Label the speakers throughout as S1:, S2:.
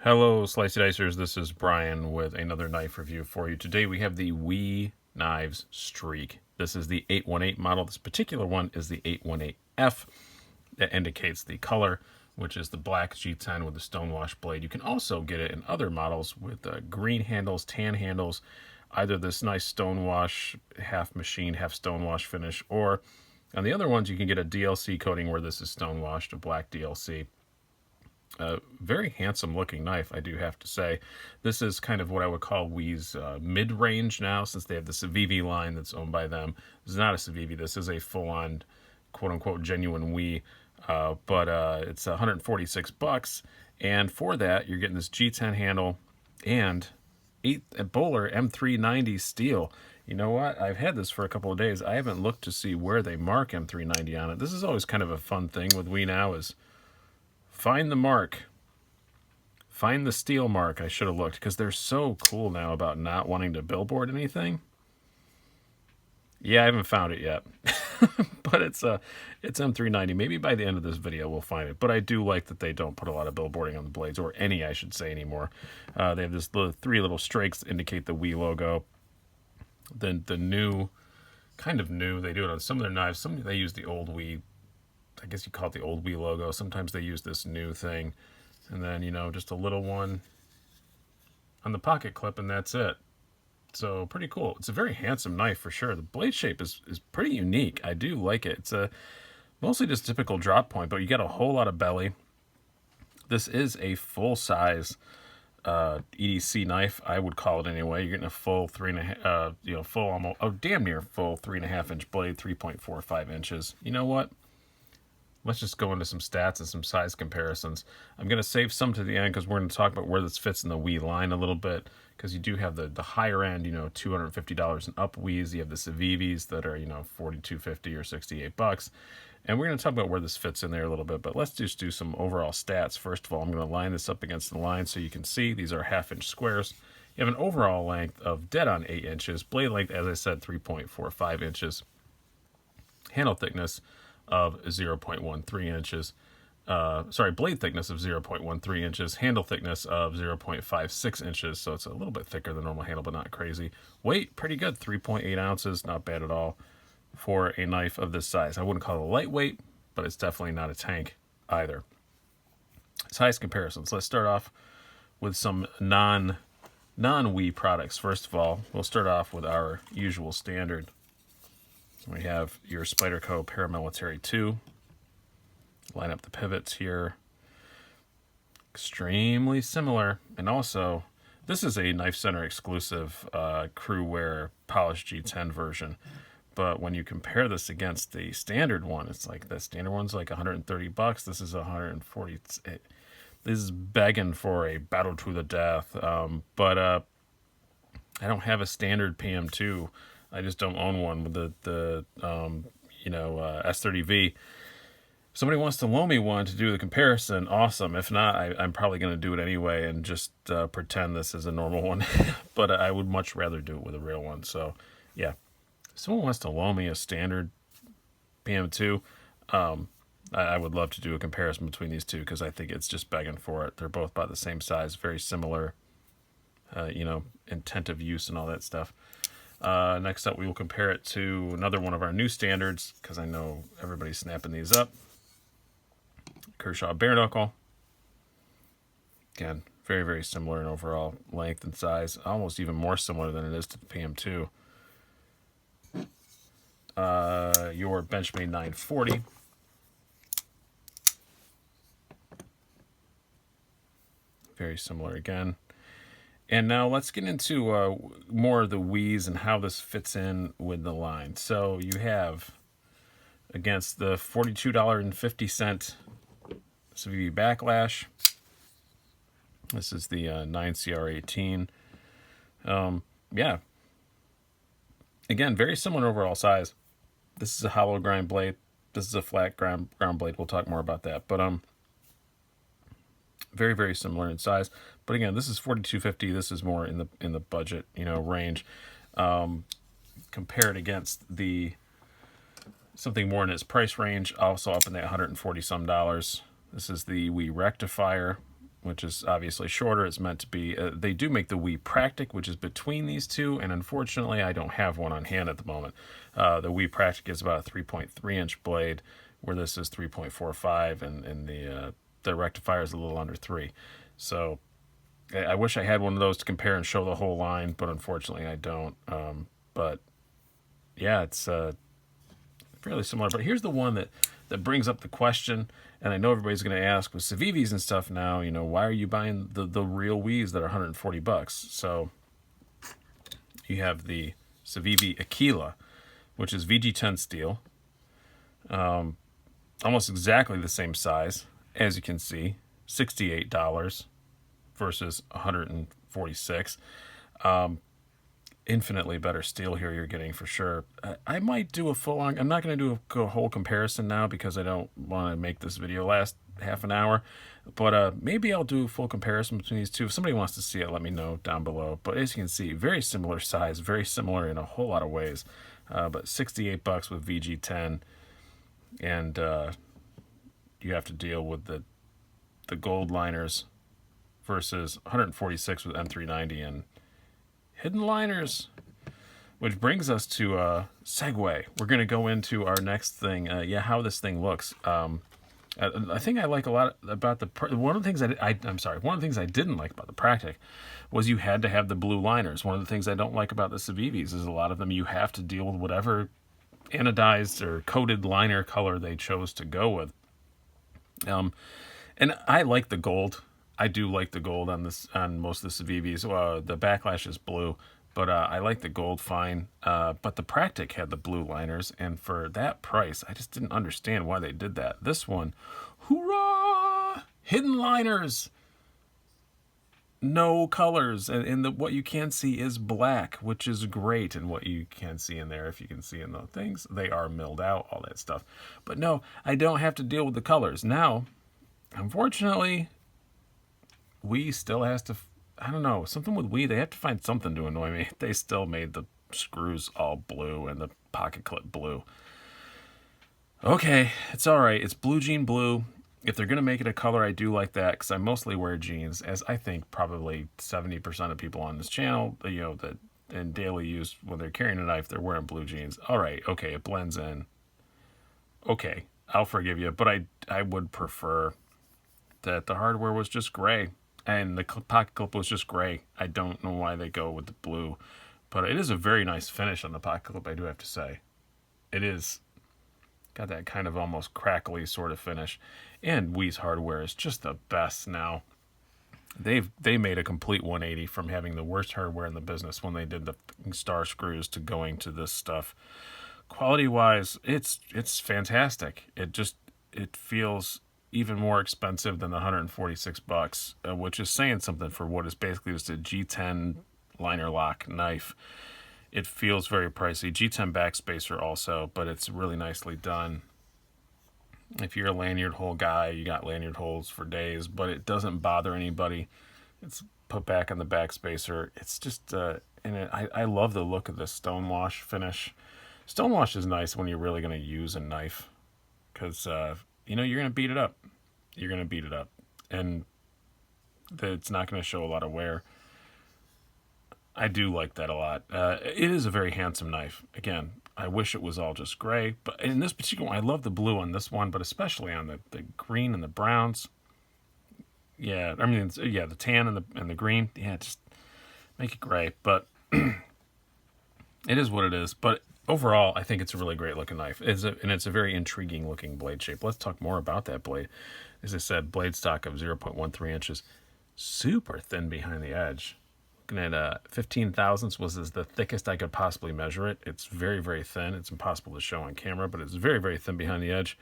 S1: Hello, Slicey Dicers. This is Brian with another knife review for you. Today we have the WE Knives Streak. This is the 818 model. This particular one is the 818F. That indicates the color, which is the black G10 with the stonewash blade. You can also get it in other models with green handles, tan handles, either this nice stonewash, half machine, half stonewash finish, or on the other ones you can get a DLC coating where this is stonewashed, a black DLC. Very handsome looking knife, I do have to say. This is kind of what I would call WE's mid-range now, since they have the Civivi line that's owned by them. This is not a Civivi. This is a full-on, quote-unquote, genuine WE. But it's $146, and for that you're getting this G10 handle and a Bowler M390 steel. You know what? I've had this for a couple of days. I haven't looked to see where they mark M390 on it. This is always kind of a fun thing with WE now, is find the mark. Find the steel mark. I should have looked, because they're so cool now about not wanting to billboard anything. Yeah, I haven't found it yet. But it's M390. Maybe by the end of this video we'll find it. But I do like that they don't put a lot of billboarding on the blades, or any, I should say, anymore. They have this three little streaks that indicate the WE logo. Then the new, kind of new, they do it on some of their knives. Some they use the old WE, I guess you call it the old WE logo. Sometimes they use this new thing. And then, you know, just a little one on the pocket clip, and that's it. So pretty cool. It's a very handsome knife for sure. The blade shape is pretty unique. I do like it. It's a mostly just typical drop point, but you get a whole lot of belly. This is a full size EDC knife, I would call it anyway. You're getting a full full almost, damn near full 3.5 inch blade, 3.45 inches. You know what? Let's just go into some stats and some size comparisons. I'm going to save some to the end, because we're going to talk about where this fits in the WE line a little bit, because you do have the higher end, you know, $250 and up WEs. You have the Civivis that are, you know, $42.50 or $68. And we're going to talk about where this fits in there a little bit, but let's just do some overall stats. First of all, I'm going to line this up against the line so you can see these are 1/2 inch squares. You have an overall length of dead on 8 inches. Blade length, as I said, 3.45 inches. Handle thickness of 0.13 inches. Blade thickness of 0.13 inches. Handle thickness of 0.56 inches. So it's a little bit thicker than normal handle, but not crazy. Weight, pretty good. 3.8 ounces. Not bad at all for a knife of this size. I wouldn't call it a lightweight, but it's definitely not a tank either. Size comparisons. Let's start off with some non-WE products. First of all, we'll start off with our usual standard. We have your Spyderco Paramilitary 2. Line up the pivots here. Extremely similar. And also, this is a Knife Center exclusive crew wear polished G10 version. But when you compare this against the standard one, it's like the standard one's like $130. This is $140. This is begging for a battle to the death. But I don't have a standard PM2. I just don't own one with the S30V. If somebody wants to loan me one to do the comparison, awesome. If not, I'm probably going to do it anyway and just pretend this is a normal one. But I would much rather do it with a real one. So, yeah. If someone wants to loan me a standard PM2, I would love to do a comparison between these two, because I think it's just begging for it. They're both about the same size, very similar, intent of use and all that stuff. Next up, we will compare it to another one of our new standards, because I know everybody's snapping these up. Kershaw Bare Knuckle. Again, very, very similar in overall length and size. Almost even more similar than it is to the PM2. Your Benchmade 940. Very similar again. And now let's get into more of the WEs and how this fits in with the line. So you have, against the $42.50 Civivi Backlash. This is the 9CR18. Yeah. Again, very similar overall size. This is a hollow grind blade. This is a flat ground blade. We'll talk more about that. But very, very similar in size. But again, this is $42.50. This is more in the budget, range. Compared against the something more in its price range, also up in that $140 some. This is the WE Rectifier which is obviously shorter. It's meant to be, they do make the Wii Practic, which is between these two, and unfortunately I don't have one on hand at the moment. The Wii Practic is about a 3.3-inch blade, where this is 3.45, and the rectifier is a little under 3. So I wish I had one of those to compare and show the whole line, but unfortunately I don't. But yeah, it's fairly similar. But here's the one that brings up the question, and I know everybody's going to ask, with Civivis and stuff now, why are you buying the real Wiis that are $140? So you have the Civivi Aquila, which is VG10 steel, almost exactly the same size, as you can see, $68 versus $146. Infinitely better steel here you're getting for sure. I might do a full-on, I'm not going to do a whole comparison now because I don't want to make this video last half an hour, but maybe I'll do a full comparison between these two. If somebody wants to see it, let me know down below. But as you can see, very similar size, very similar in a whole lot of ways, but $68 with VG10, and you have to deal with the gold liners versus $146 with M390 and hidden liners, which brings us to segue. We're going to go into our next thing. How this thing looks. I think I like a lot about one of the things one of the things I didn't like about the Practic was you had to have the blue liners. One of the things I don't like about the Civivis is a lot of them you have to deal with whatever anodized or coated liner color they chose to go with. And I like the gold. I do like the gold on most of the Civivis. The Backlash is blue, but I like the gold fine. But the Practic had the blue liners, and for that price, I just didn't understand why they did that. This one, hoorah! Hidden liners, no colors, and what you can see is black, which is great. And what you can see in there, if you can see in the things, they are milled out, all that stuff. But no, I don't have to deal with the colors now. Unfortunately, Wii still has to, I don't know, something with Wii, they have to find something to annoy me. They still made the screws all blue and the pocket clip blue. Okay, it's all right. It's blue jean blue. If they're going to make it a color, I do like that because I mostly wear jeans, as I think probably 70% of people on this channel, that in daily use, when they're carrying a knife, they're wearing blue jeans. All right, okay, it blends in. Okay, I'll forgive you, but I would prefer that the hardware was just gray and the pocket clip was just gray. I don't know why they go with the blue, but it is a very nice finish on the pocket clip, I do have to say. It is got that kind of almost crackly sort of finish, and Wii's hardware is just the best now. They made a complete 180 from having the worst hardware in the business when they did the star screws to going to this stuff. Quality wise, it's fantastic. It feels even more expensive than the $146, which is saying something for what is basically just a G10 liner lock knife. It feels very pricey. G10 backspacer also, but it's really nicely done. If you're a lanyard hole guy, you got lanyard holes for days, but it doesn't bother anybody. It's put back on the backspacer. It's just, I love the look of the stonewash finish. Stonewash is nice when you're really going to use a knife, because you're going to beat it up. You're going to beat it up. And it's not going to show a lot of wear. I do like that a lot. It is a very handsome knife. Again, I wish it was all just gray. But in this particular one, I love the blue on this one, but especially on the green and the browns. Yeah, I mean, the tan and the green. Yeah, just make it gray. But it is what it is. But overall, I think it's a really great looking knife. And it's a very intriguing looking blade shape. Let's talk more about that blade. As I said, blade stock of 0.13 inches. Super thin behind the edge. Looking at 15 thousandths was the thickest I could possibly measure it. It's very, very thin. It's impossible to show on camera, but it's very, very thin behind the edge.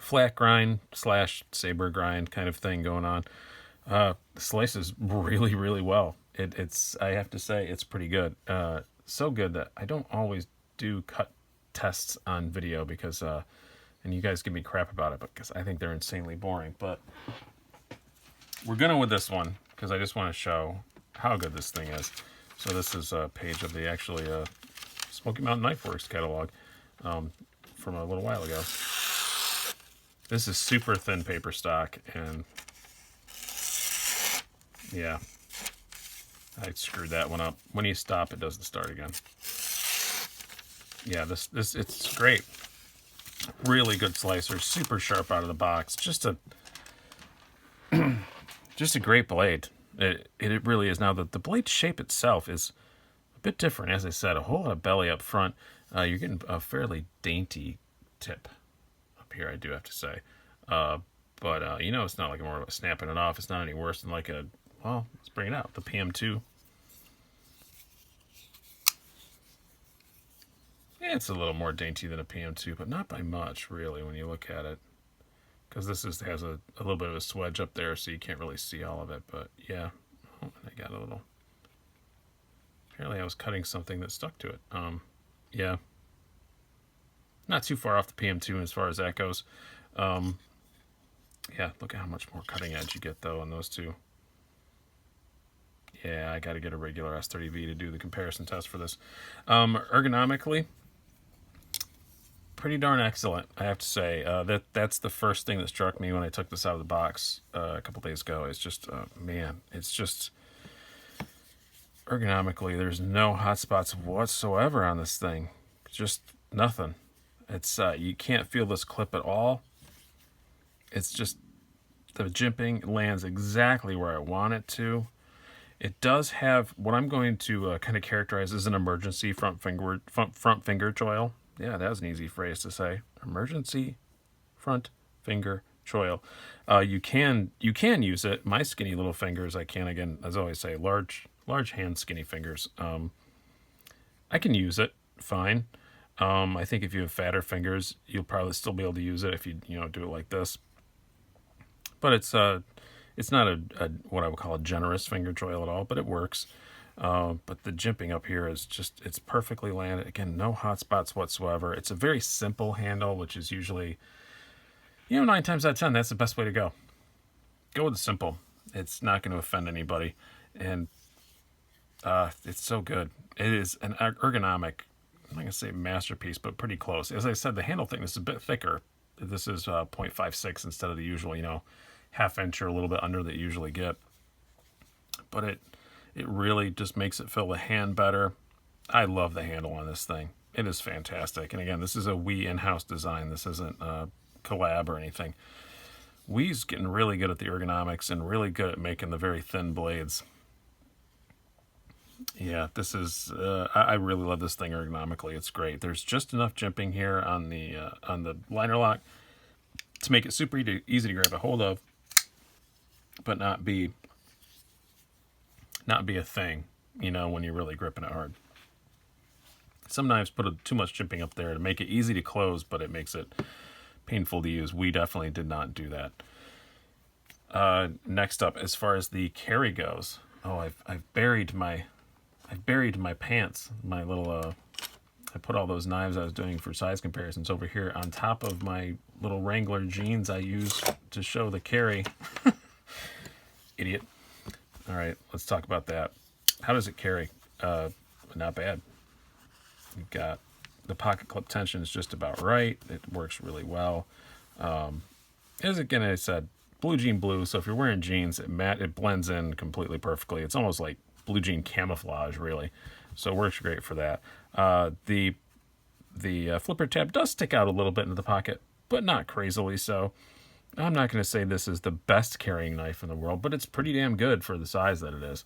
S1: Flat grind / saber grind kind of thing going on. Slices really, really well. It's I have to say, it's pretty good. So good that I don't always do cut tests on video because, and you guys give me crap about it because I think they're insanely boring. But we're gonna with this one because I just want to show how good this thing is. So this is a page of the actually Smoky Mountain Knife Works catalog from a little while ago. This is super thin paper stock, and Yeah, I screwed that one up. When you stop, it doesn't start again. Yeah, this it's great. Really good slicer, super sharp out of the box. Just a great blade. It really is. Now the blade shape itself is a bit different. As I said, a whole lot of belly up front. You're getting a fairly dainty tip up here, I do have to say. But you know, it's not like more of a snapping it off. It's not any worse than like a, well, let's bring it out, the PM2. Yeah, it's a little more dainty than a PM2, but not by much, really, when you look at it. Because this has a little bit of a swedge up there, so you can't really see all of it. But yeah, oh, I got a little. Apparently, I was cutting something that stuck to it. Yeah, not too far off the PM2 as far as that goes. Yeah, look at how much more cutting edge you get though on those two. Yeah, I got to get a regular S30V to do the comparison test for this. Ergonomically, pretty darn excellent, I have to say. That's the first thing that struck me when I took this out of the box a couple days ago. It's just, man, it's just ergonomically, there's no hot spots whatsoever on this thing. Just nothing. It's you can't feel this clip at all. It's just the jimping lands exactly where I want it to. It does have what I'm going to kind of characterize as an emergency front finger choil. Yeah, that was an easy phrase to say. Emergency front finger choil. You can use it. My skinny little fingers, I can, again, as I always say, large hand skinny fingers. I can use it fine. I think if you have fatter fingers, you'll probably still be able to use it if you do it like this. But it's not a what I would call a generous finger choil at all, but it works. But the jimping up here is just, it's perfectly landed. Again, no hot spots whatsoever. It's a very simple handle, which is usually, 9 times out of 10, that's the best way to go. Go with the simple. It's not going to offend anybody. And it's so good. It is an ergonomic, I'm not going to say masterpiece, but pretty close. As I said, the handle thickness is a bit thicker. This is 0.56 instead of the usual, half inch or a little bit under that you usually get. But it really just makes it feel the hand better. I love the handle on this thing. It is fantastic. And again, this is a Wii in-house design. This isn't a collab or anything. Wii's getting really good at the ergonomics and really good at making the very thin blades. Yeah, this is, I really love this thing ergonomically. It's great. There's just enough jimping here on the liner lock to make it super easy to grab a hold of, but not be a thing, when you're really gripping it hard. Some knives put too much jimping up there to make it easy to close, but it makes it painful to use. We definitely did not do that. Next up, as far as the carry goes, I've buried my pants, my little, I put all those knives I was doing for size comparisons over here on top of my little Wrangler jeans I use to show the carry. Idiot. All right, let's talk about that. How does it carry? Not bad. You've got the pocket clip tension is just about right. It works really well. As again, I said, blue jean blue, so if you're wearing jeans, it blends in completely perfectly. It's almost like blue jean camouflage, really. So it works great for that. The flipper tab does stick out a little bit into the pocket, but not crazily so. I'm not going to say this is the best carrying knife in the world, but it's pretty damn good for the size that it is.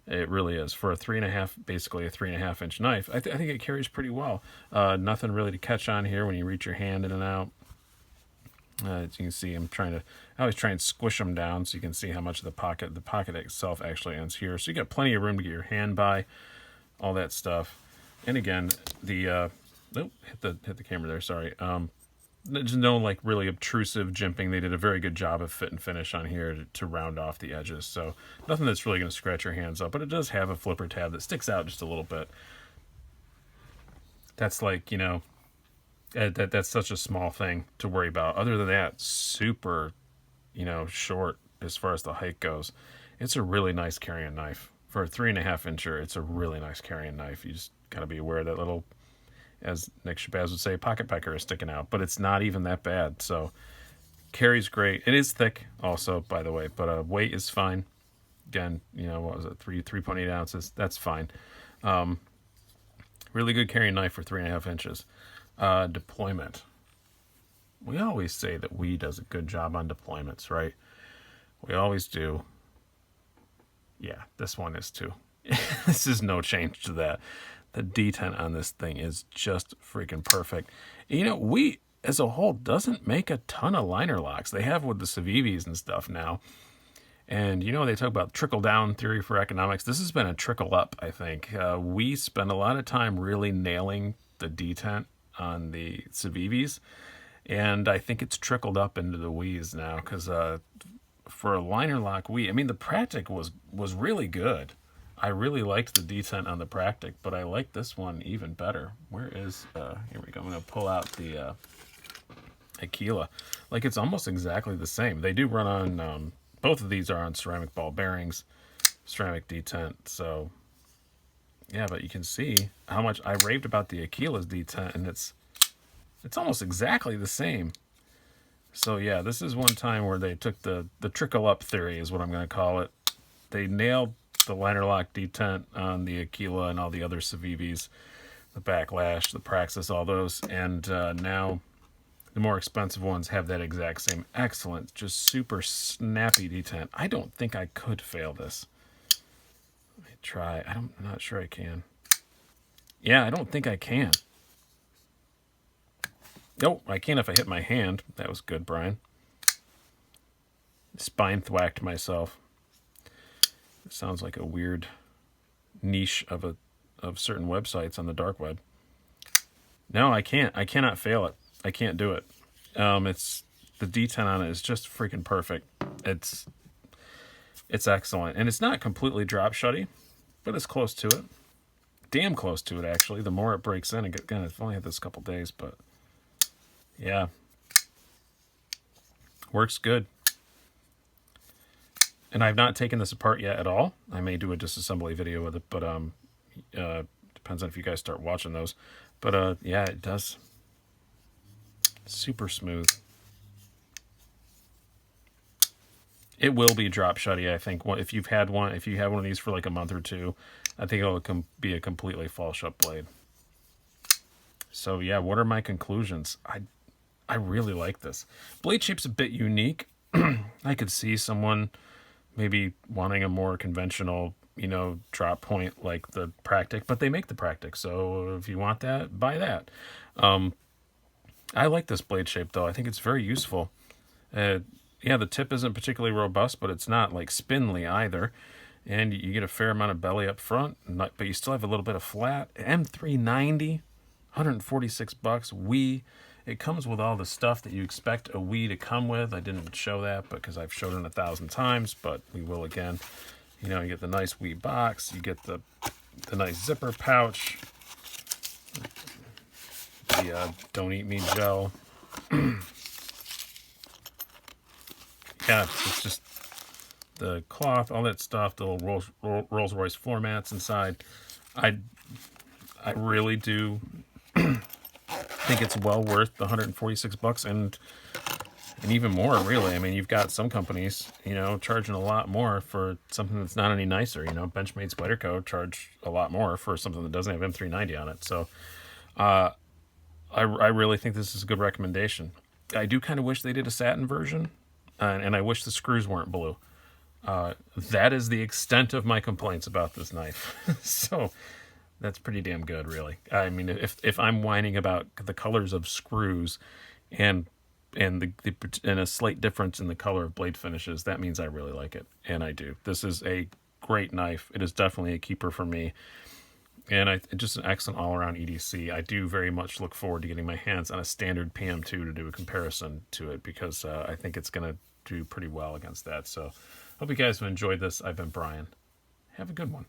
S1: It really is. For basically a 3.5 inch knife, I think it carries pretty well. Nothing really to catch on here when you reach your hand in and out. As you can see, I always try and squish them down so you can see how much of the pocket itself actually ends here. So you got plenty of room to get your hand by, all that stuff. And again, hit the camera there, sorry. There's no really obtrusive jimping. They did a very good job of fit and finish on here to round off the edges. So nothing that's really going to scratch your hands up, but it does have a flipper tab that sticks out just a little bit. That's that's such a small thing to worry about. Other than that, super, short as far as the height goes. It's a really nice carrying knife. For a 3.5 incher, it's a really nice carrying knife. You just got to be aware of that little, as Nick Shabazz would say, pocket pecker is sticking out, but it's not even that bad. So carries great. It is thick also, by the way, but weight is fine. Again, you know, what was it, 3.8 ounces? That's fine. Really good carrying knife for 3.5 inches. Deployment. We always say that WE does a good job on deployments, right? We always do. Yeah, this one is too. This is no change to that. The detent on this thing is just freaking perfect. You know, WE as a whole doesn't make a ton of liner locks. They have with the Civivis and stuff now. And, you know, they talk about trickle-down theory for ergonomics. This has been a trickle-up, I think. We spend a lot of time really nailing the detent on the Civivis, and I think it's trickled up into the WEs now, because for a liner lock WE, I mean, the Practic was really good. I really liked the detent on the Practic, but I like this one even better. Where is, here we go, I'm going to pull out the Aquila. Like, it's almost exactly the same. They do run on... both of these are on ceramic ball bearings, ceramic detent. So, yeah, but you can see how much I raved about the Aquila's detent, and it's almost exactly the same. So, yeah, this is one time where they took the trickle-up theory is what I'm going to call it. They nailed the liner lock detent on the Aquila and all the other Civivis, the Backlash, the Praxis, all those, and now... the more expensive ones have that exact same excellent, just super snappy detent. I don't think I could fail this. Let me try. I'm not sure I can. Yeah, I don't think I can. Nope, I can if I hit my hand. That was good, Brian. Spine thwacked myself. It sounds like a weird niche of certain websites on the dark web. No, I can't. I cannot fail it. I can't do it. It's the detent on it is just freaking perfect. It's excellent, and it's not completely drop shutty, but it's close to it. Damn close to it, actually. The more it breaks in, again, I've only had this a couple days, but yeah, works good. And I've not taken this apart yet at all. I may do a disassembly video with it, but depends on if you guys start watching those. But yeah, it does. Super smooth. It will be drop shutty, I think. If you have one of these for like a month or two, I think it'll be a completely fall shut blade. So yeah, what are my conclusions? I really like this. Blade shape's a bit unique. I could see someone maybe wanting a more conventional, you know, drop point like the Practic, but they make the Practic, so if you want that, buy that. I like this blade shape, though. I think it's very useful. Yeah, the tip isn't particularly robust, but it's not, like, spindly either. And you get a fair amount of belly up front, but you still have a little bit of flat. M390, $146. WE. It comes with all the stuff that you expect a WE to come with. I didn't show that because I've showed it 1,000 times, but we will again. You know, you get the nice WE box. You get the nice zipper pouch. The Don't Eat Me gel. Yeah, it's just the cloth, all that stuff, the little Rolls-Royce floor mats inside. I really do think it's well worth the $146 and even more, really. I mean, you've got some companies, you know, charging a lot more for something that's not any nicer. You know, Benchmade Spyderco charge a lot more for something that doesn't have M390 on it. So, I really think this is a good recommendation. I do kind of wish they did a satin version, and I wish the screws weren't blue. That is the extent of my complaints about this knife. So that's pretty damn good, really. I mean, if I'm whining about the colors of screws and a slight difference in the color of blade finishes, that means I really like it, and I do. This is a great knife. It is definitely a keeper for me. And just an excellent all-around EDC. I do very much look forward to getting my hands on a standard PM2 to do a comparison to it, because I think it's going to do pretty well against that. So hope you guys have enjoyed this. I've been Brian. Have a good one.